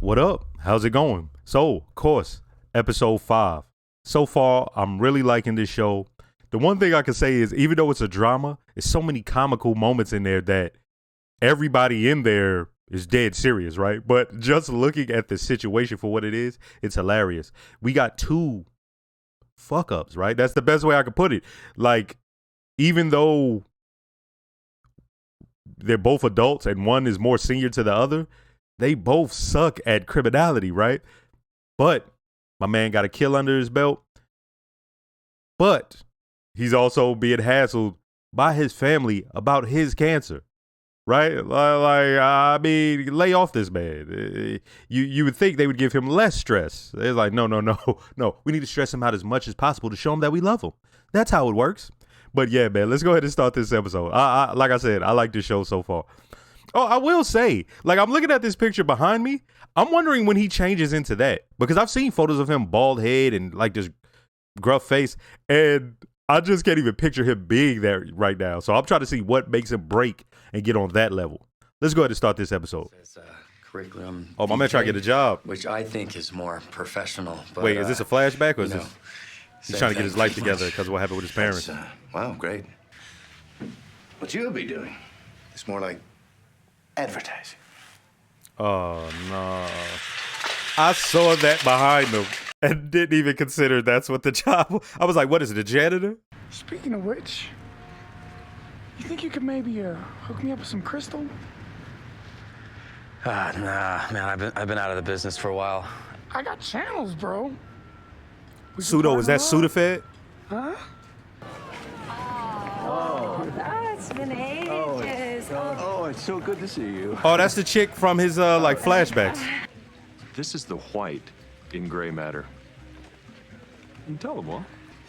What up? How's it going? So, of course, episode 5. So far, I'm really liking this show. The one thing I can say is, even though it's a drama, there's so many comical moments in there that everybody in there is dead serious, right? But just looking at the situation for what it is, it's hilarious. We got two fuck ups, right? That's the best way I could put it. Like, even though they're both adults and one is more senior to the other, they both suck at criminality, right? But my man got a kill under his belt. But he's also being hassled by his family about his cancer, right? I mean, lay off this man. You would think they would give him less stress. They're like, no. We need to stress him out as much as possible to show him that we love him. That's how it works. But yeah, man, let's go ahead and start this episode. Like I said, I like this show so far. Oh, I will say, like, I'm looking at this picture behind me. I'm wondering when he changes into that, because I've seen photos of him bald head and like this gruff face, and I just can't even picture him being there right now. So I'm trying to see what makes him break and get on that level. Let's go ahead and start this episode. It's curriculum. Oh, my man trying to get a job. Which I think is more professional. But, wait, is this a flashback or is you know, this? He's trying to get his life together because of what happened with his parents. Wow, great. What you'll be doing is more like advertising. Oh, no. I saw that behind him and didn't even consider that's what the job was. I was like, what is it, a janitor? Speaking of which, you think you could maybe hook me up with some crystal? Nah, man, I've been out of the business for a while. I got channels, bro. Pseudo, is that Sudafed? Huh? It's been ages. Oh, it's so good to see you. Oh, that's the chick from his like flashbacks. This is the white in gray matter. You tell them what.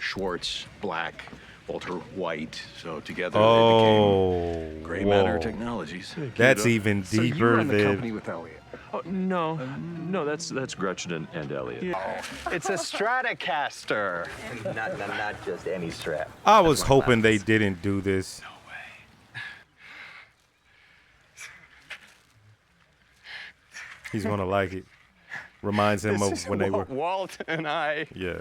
Schwartz, black, Walter White. So together Oh, they became gray whoa. matter technologies. That's even So you deeper run the than. company with Elliot. Oh, no, that's Gretchen and Elliot. It's a Stratocaster. Not just any Strat. I was hoping they didn't do this. He's gonna like it. Reminds him of when they were. Walt and I Yeah.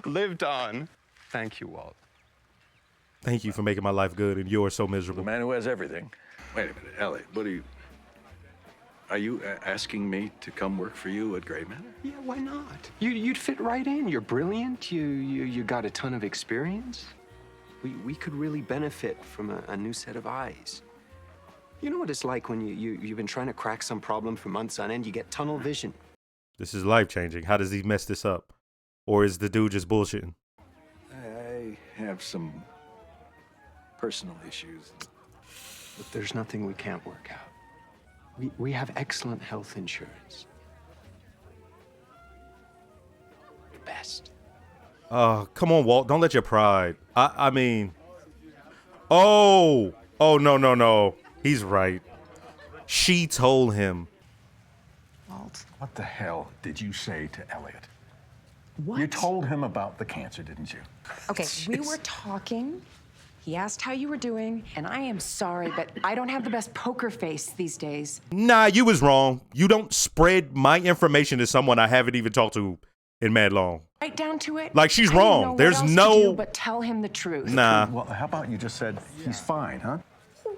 lived on. Thank you, Walt. Thank you for making my life good and yours so The miserable. man who has everything. Wait a minute, Elliot, what are you asking me to come work for you at Gray Matter? Yeah, why not? You'd fit right in. You're brilliant. You got a ton of experience. We could really benefit from a new set of eyes. You know what it's like when you've been trying to crack some problem for months on end. You get tunnel vision. This is life changing. How does he mess this up? Or is the dude just bullshitting? I have some personal issues. But there's nothing we can't work out. We have excellent health insurance. The best. Come on, Walt. Don't let your pride. I mean. Oh, no. He's right. She told him. Walt. What the hell did you say to Elliot? What? You told him about the cancer, didn't you? Okay, we were talking. He asked how you were doing, and I am sorry, but I don't have the best poker face these days. Nah, you was wrong. You don't spread my information to someone I haven't even talked to in mad long. Right down to it. Like, she's I didn't wrong. know what There's else to no- do but tell him the truth. Nah. Well, how about you just said he's fine, huh?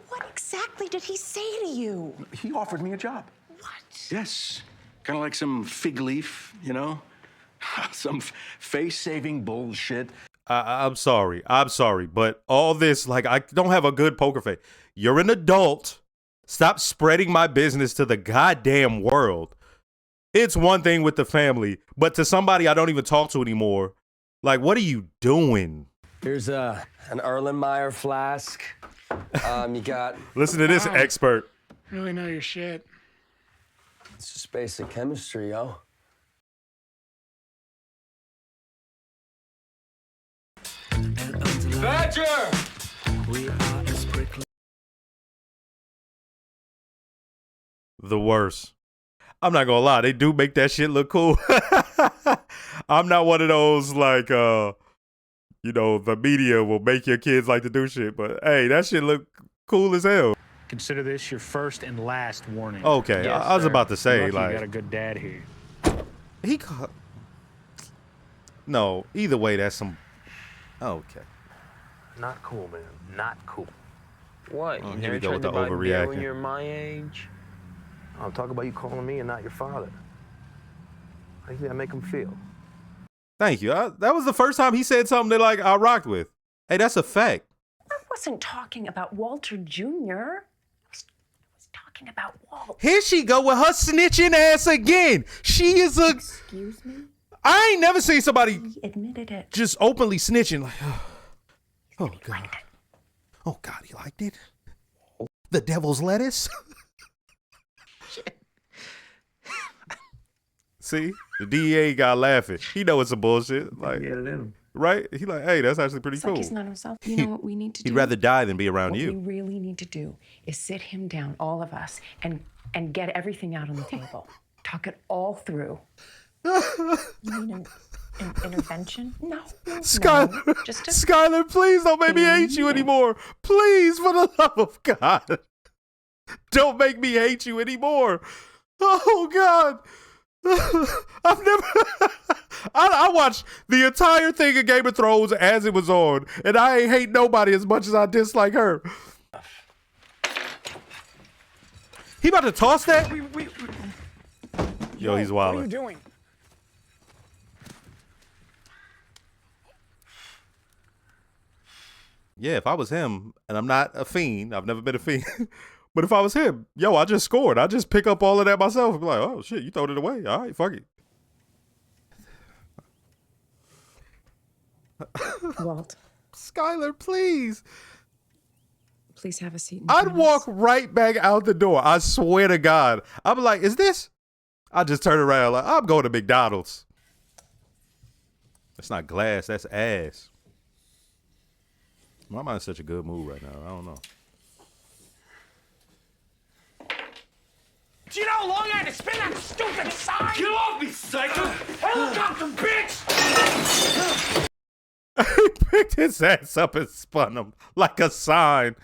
What exactly did he say to you? He offered me a job. What? Yes, kind of like some fig leaf, you know? Some face-saving bullshit. I'm sorry, but all this, like, I don't have a good poker face. You're an adult. Stop spreading my business to the goddamn world. It's one thing with the family, but to somebody I don't even talk to anymore, like, what are you doing? Here's an Erlenmeyer flask. You got. Listen to this expert. Really know your shit. It's just basic chemistry, yo. Badger! The worst. I'm not gonna lie, they do make that shit look cool. I'm not one of those, like, the media will make your kids like to do shit, but hey, that shit look cool as hell. Consider this your first and last warning. Okay, Yes, I was sir. about to say, Lucky like, you got a good dad here. he ca- no, either way, that's some. Okay. Not cool, man. Not cool. What? Oh, You here we never go with tried the to buy beer when overreacting. you're my age? I'll talk about you calling me and not your father. How do you think I make him feel? Thank you. That was the first time he said something that like I rocked with. Hey, that's a fact. I wasn't talking about Walter Jr. I was talking about Walt. Here she go with her snitching ass again. She is a. Excuse me? I ain't never seen somebody He admitted it. just openly snitching. Like, oh God. Oh God, he liked it. The devil's lettuce. See, the DEA got laughing. He know it's a bullshit. Like, right? He like, hey, that's actually pretty It's cool. like he's not himself. You know what we need to do? He'd rather die than be around What we you. really need to do is sit him down, all of us, and get everything out on the table. Talk it all through. You need an intervention? No. Skylar, no. Just a Skylar, please don't make me hate you anymore. Please, for the love of God, don't make me hate you anymore. Oh God. I've never. I watched the entire thing of Game of Thrones as it was on, and I ain't hate nobody as much as I dislike her. He about to toss that? Yo, he's What are you wilding. doing? Yeah, if I was him, and I'm not a fiend, I've never been a fiend. But if I was him, yo, I just scored. I just pick up all of that myself. Be like, oh shit, you throwed it away. All right, fuck it. Walt, Skylar, please. please have a seat. I'd walk right back out the door. I swear to God. I'm like, is this? I just turn around like, I'm going to McDonald's. That's not glass. That's ass. My mind's such a good mood right now. I don't know. Do you know how long I had to spin that stupid sign? Get off me, psycho! Helicopter, bitch! He picked his ass up and spun him like a sign.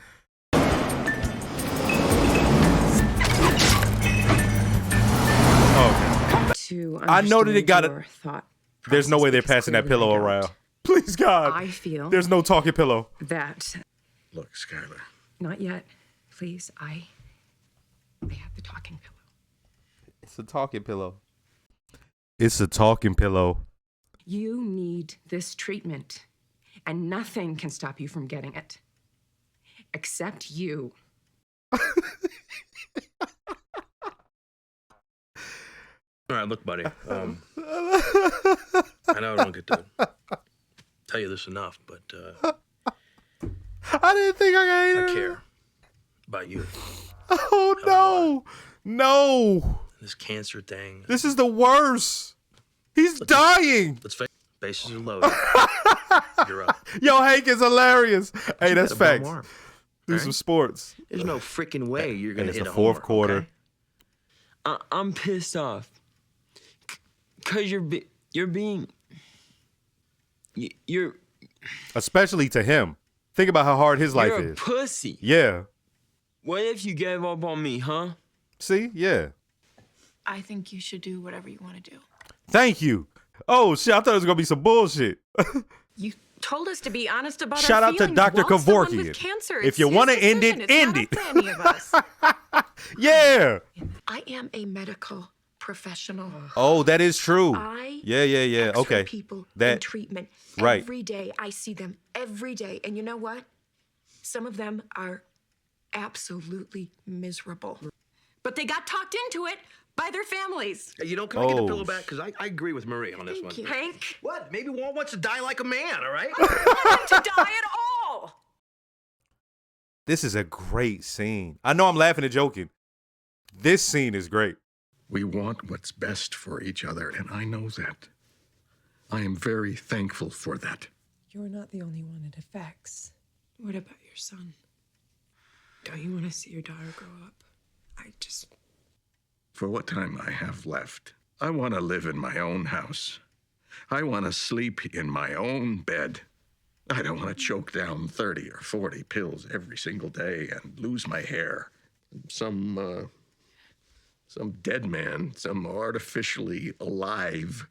To I know that it got understand it. your thought There's no way they're process, passing that because pillow clearly I around. Please, God. I feel There's no talking pillow. that Look, Skylar. not yet. Please, I have the talking pillow. It's a talking pillow. It's a talking pillow. You need this treatment, and nothing can stop you from getting it, except you. All right, look, buddy. I know I don't get to tell you this enough, but I didn't think I could. I care about you. Oh, no. No. This cancer thing. This is the worst. He's dying. Let's face it, bases are loaded. You're up. Yo, Hank is hilarious. Hey, that's got a bum facts. arm, Do all some right? sports. There's no freaking way you're gonna It's hit the a fourth homer, quarter. okay? I'm pissed off. Cause you're being. You're Especially to him. Think about how hard his life you're a is. pussy. Yeah. What if you gave up on me, huh? See? Yeah. I think you should do whatever you want to do. Thank you. Oh, shit. I thought it was going to be some bullshit. You told us to be honest about Shout our out to feelings. Dr. Walt's the one Kevorkian. with cancer. If you want to end it, end it. Any of us. Yeah. I am a medical professional. Oh, that is true. I Yeah. X-ray Okay. people in That treatment right. every day. I see them every day, and you know what? Some of them are absolutely miserable, but they got talked into it by their families. Hey, you know, can I get the Oh, pillow back? Because I agree with Marie on this one. Thank you, Hank. What? Maybe Walt wants to die like a man, all right? I don't want him to die at all. This is a great scene. I know I'm laughing and joking. This scene is great. We want what's best for each other, and I know that. I am very thankful for that. You're not the only one it affects. What about your son? Don't you want to see your daughter grow up? For what time I have left, I want to live in my own house. I want to sleep in my own bed. I don't want to choke down 30 or 40 pills every single day and lose my hair Some dead man, some artificially alive,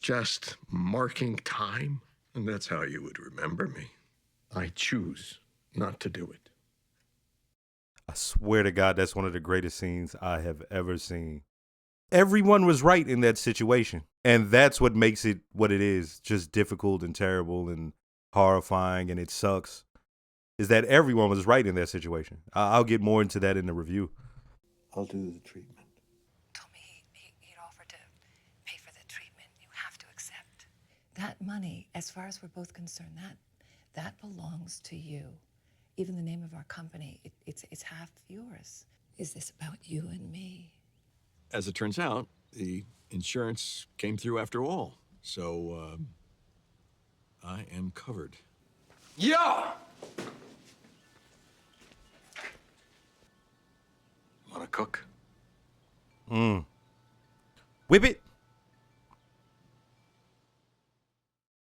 just marking time. And that's how you would remember me. I choose not to do it. I swear to God, that's one of the greatest scenes I have ever seen. Everyone was right in that situation. And that's what makes it what it is. Just difficult and terrible and horrifying, and it sucks. Is that everyone was right in that situation. I'll get more into that in the review. I'll do the treatment. He'd offered to pay for the treatment. You have to accept. That money, as far as we're both concerned, that belongs to you. Even the name of our company, it's half yours. Is this about you and me? As it turns out, the insurance came through after all. So, I am covered. Yo! Want to cook? Whip it.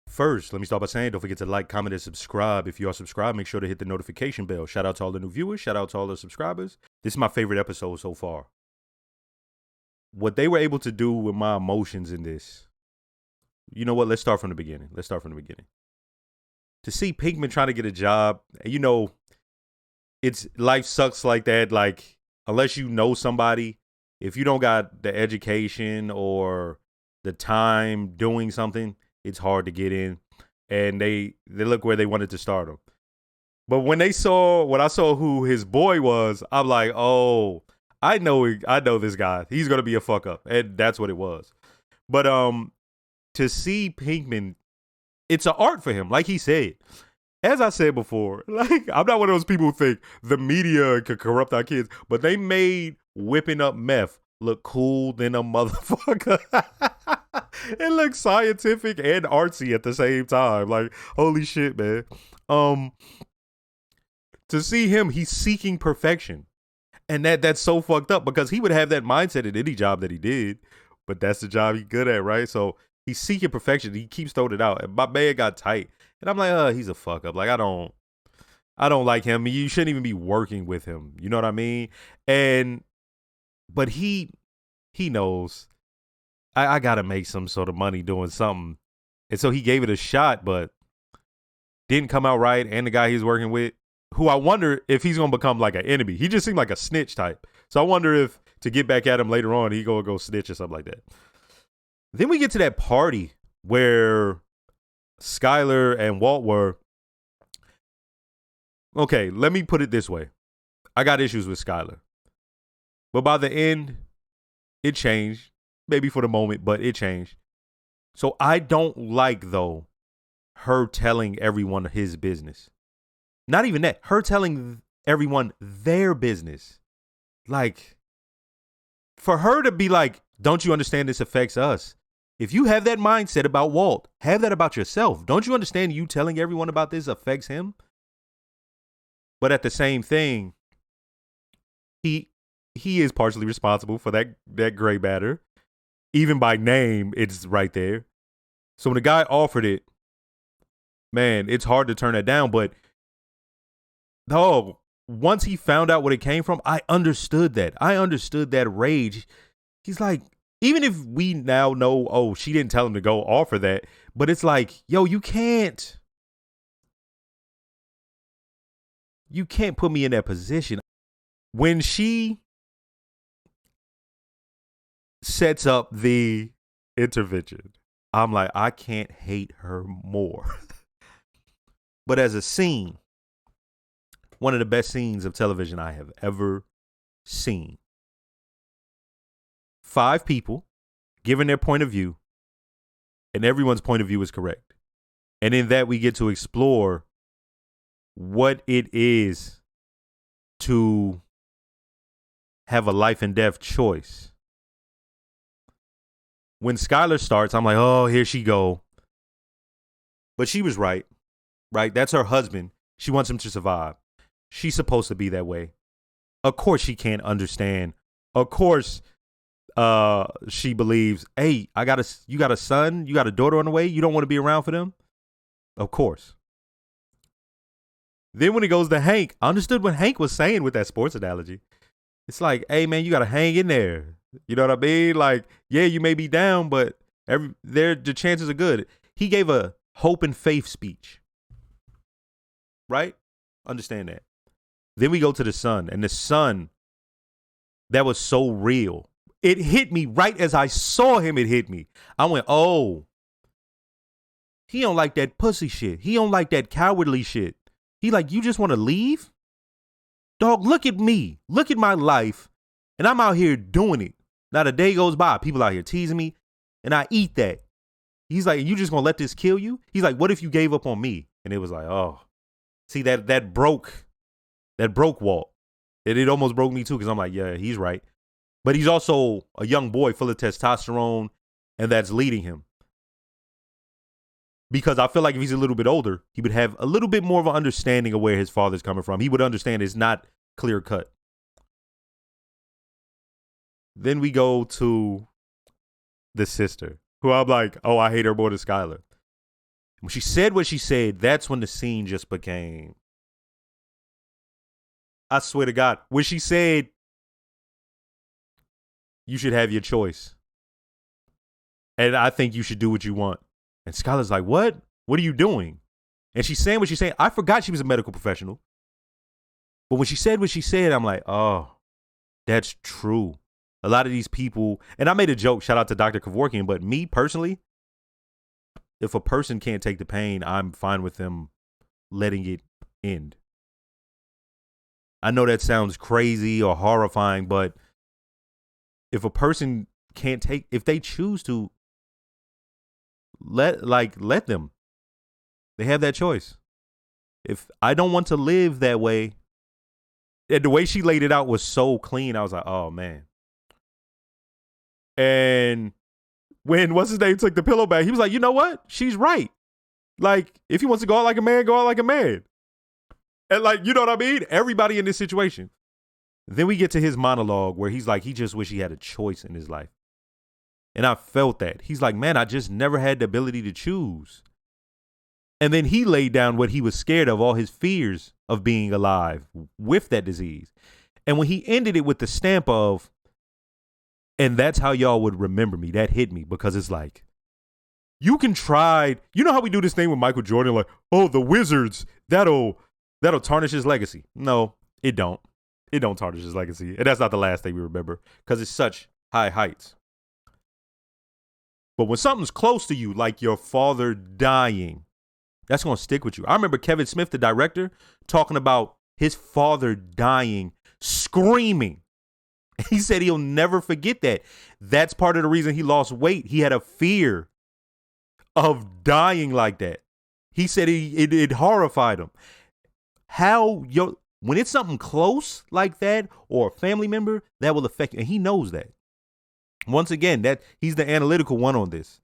First, let me start by saying, don't forget to like, comment, and subscribe. If you are subscribed, make sure to hit the notification bell. Shout out to all the new viewers. Shout out to all the subscribers. This is my favorite episode so far. What they were able to do with my emotions in this. You know what? Let's start from the beginning. To see Pinkman trying to get a job, you know, it's life sucks like that. Like, unless you know somebody, if you don't got the education or the time doing something, it's hard to get in. And they look where they wanted to start him. But when I saw who his boy was, I'm like, oh, I know this guy. He's gonna be a fuck up. And that's what it was. But to see Pinkman, it's an art for him, like he said. As I said before, like, I'm not one of those people who think the media could corrupt our kids, but they made whipping up meth look cool than a motherfucker. It looks scientific and artsy at the same time. Like, holy shit, man. To see him, he's seeking perfection. And that's so fucked up because he would have that mindset in any job that he did, but that's the job he's good at, right? So he's seeking perfection. He keeps throwing it out. And my man got tight. And I'm like, he's a fuck up. Like, I don't like him. You shouldn't even be working with him. You know what I mean? But he knows I gotta make some sort of money doing something. And so he gave it a shot, but didn't come out right. And the guy he's working with, who I wonder if he's gonna become like an enemy. He just seemed like a snitch type. So I wonder if to get back at him later on, he gonna go snitch or something like that. Then we get to that party where Skylar and Walt were. Okay, let me put it this way. I got issues with Skylar. But by the end, it changed. Maybe for the moment, but it changed. So I don't like, though, her telling everyone his business. Not even that. Her telling everyone their business. Like, for her to be like, don't you understand this affects us? If you have that mindset about Walt, have that about yourself. Don't you understand you telling everyone about this affects him? But at the same thing, he is partially responsible for that gray matter. Even by name, it's right there. So when the guy offered it, man, it's hard to turn that down. But once he found out what it came from, I understood that. I understood that rage. He's like, even if we now know, oh, she didn't tell him to go offer that, but it's like, yo, you can't put me in that position. When she sets up the intervention, I'm like, I can't hate her more. But as a scene, one of the best scenes of television I have ever seen. 5 people giving their point of view, and everyone's point of view is correct. And in that, we get to explore what it is to have a life and death choice. When Skylar starts, I'm like, oh, here she go. But she was right? That's her husband. She wants him to survive. She's supposed to be that way. Of course she can't understand. Of course she believes, hey, you got a son, you got a daughter on the way, you don't want to be around for them? Of course. Then when it goes to Hank, I understood what Hank was saying with that sports analogy. It's like, hey man, you gotta hang in there. You know what I mean? Like, yeah, you may be down, but the chances are good. He gave a hope and faith speech. Right? Understand that. Then we go to the son, and the son, that was so real. It hit me right as I saw him, it hit me. I went, oh, he don't like that pussy shit. He don't like that cowardly shit. He like, you just want to leave? Dog, look at me. Look at my life. And I'm out here doing it. Not a day goes by. People out here teasing me. And I eat that. He's like, you just going to let this kill you? He's like, what if you gave up on me? And it was like, oh. See, that broke Walt. It almost broke me too, because I'm like, yeah, he's right. But he's also a young boy full of testosterone, and that's leading him. Because I feel like if he's a little bit older, he would have a little bit more of an understanding of where his father's coming from. He would understand it's not clear cut. Then we go to the sister, who I'm like, oh, I hate her more than Skylar. When she said what she said, that's when the scene just became, I swear to God, when she said, you should have your choice. And I think you should do what you want. And Skylar's like, what? What are you doing? And she's saying what she's saying. I forgot she was a medical professional. But when she said what she said, I'm like, oh, that's true. A lot of these people, and I made a joke, shout out to Dr. Kevorkian, but me personally, if a person can't take the pain, I'm fine with them letting it end. I know that sounds crazy or horrifying, but if a person can't take, if they choose to, let them. They have that choice. If I don't want to live that way, and the way she laid it out was so clean, I was like, oh man. And when what's his name took the pillow back, he was like, you know what? She's right. Like, if he wants to go out like a man, go out like a man. And like, you know what I mean? Everybody in this situation. Then we get to his monologue where he's like, he just wish he had a choice in his life. And I felt that. He's like, man, I just never had the ability to choose. And then he laid down what he was scared of, all his fears of being alive with that disease. And when he ended it with the stamp of, and that's how y'all would remember me, that hit me, because it's like, you can try, you know how we do this thing with Michael Jordan, like, oh, the Wizards, that'll tarnish his legacy. No, it don't. It don't tarnish his legacy. And that's not the last thing we remember, because it's such high heights. But when something's close to you, like your father dying, that's going to stick with you. I remember Kevin Smith, the director, talking about his father dying, screaming. He said he'll never forget that. That's part of the reason he lost weight. He had a fear of dying like that. He said it horrified him. When it's something close like that, or a family member, that will affect you. And he knows that. Once again, that he's the analytical one on this.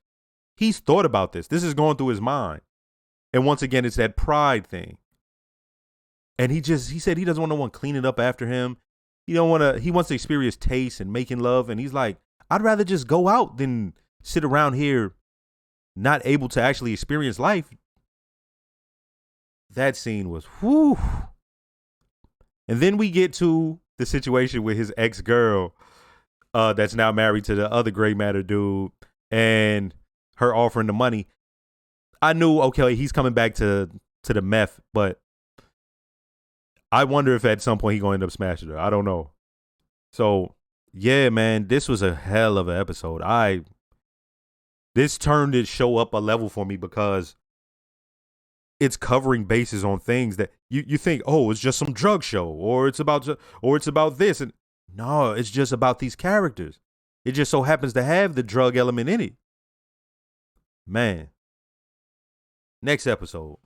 He's thought about this. This is going through his mind. And once again, it's that pride thing. And he said he doesn't want no one cleaning up after him. He wants to experience taste and making love. And he's like, I'd rather just go out than sit around here not able to actually experience life. That scene was whew. And then we get to the situation with his ex-girl that's now married to the other gray matter dude, and her offering the money. I knew, okay, he's coming back to the meth, but I wonder if at some point he's going to end up smashing her. I don't know. So, yeah, man, this was a hell of an episode. This turned this show up a level for me, because it's covering bases on things that you think, oh, it's just some drug show, or it's about this. And no, it's just about these characters. It just so happens to have the drug element in it. Man. Next episode.